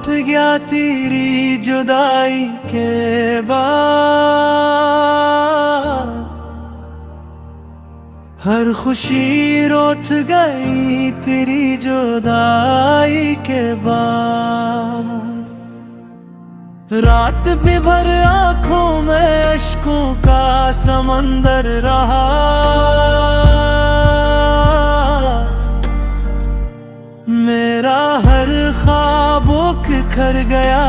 लौट गया तेरी जुदाई के बाद, हर खुशी रोट गई तेरी जुदाई के बाद। रात भी भर आंखों में अश्कों का समंदर रहा, मेरा हर ख्वाब बिखर गया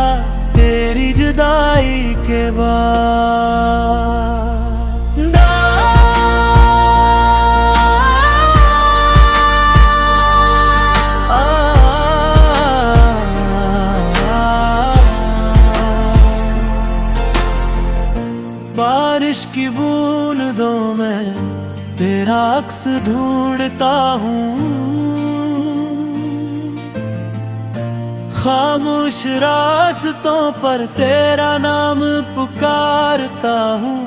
तेरी जुदाई के बाद। बारिश की बूंदों में तेरा अक्स ढूंढता हूँ, खामोश रास्तों पर तेरा नाम पुकारता हूँ।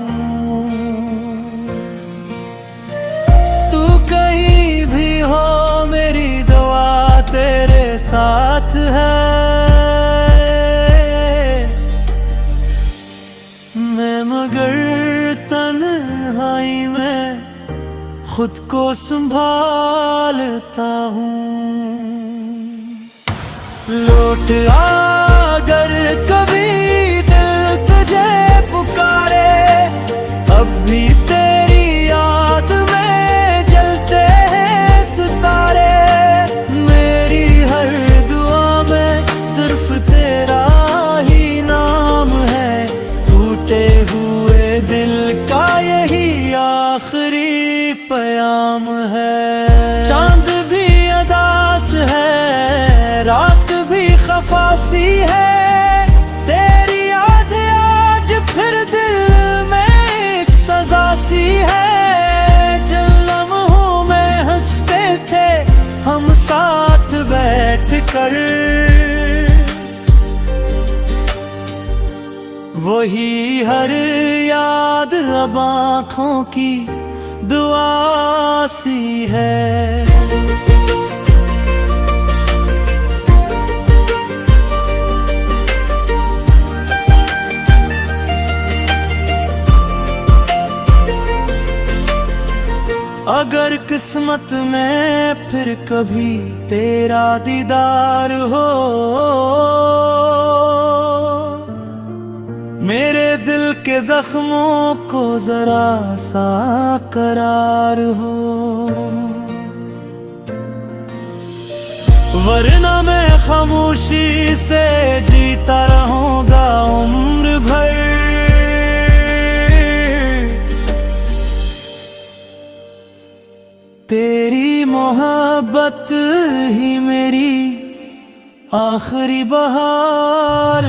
तू कहीं भी हो मेरी दुआ तेरे साथ है, मैं मगर तन्हाई में खुद को संभालता हूँ। लौट अगर कभी दिल तुझे पुकारे, अब भी तेरी याद में जलते हैं सितारे। मेरी हर दुआ में सिर्फ तेरा ही नाम है, टूटे हुए दिल का यही आखिरी पैगाम है। चांद भी अदास है, रात खफासी है, तेरी याद आज फिर दिल में एक सजा सी है। जिन लम्हों में हंसते थे हम साथ बैठ कर, वही हर याद अब आँखों की दुआ सी है। अगर किस्मत में फिर कभी तेरा दीदार हो, मेरे दिल के जख्मों को जरा सा करार हो, वरना मैं खामोशी से जीता रहूंगा उम्र भर। तेरी मोहब्बत ही मेरी आखिरी बहार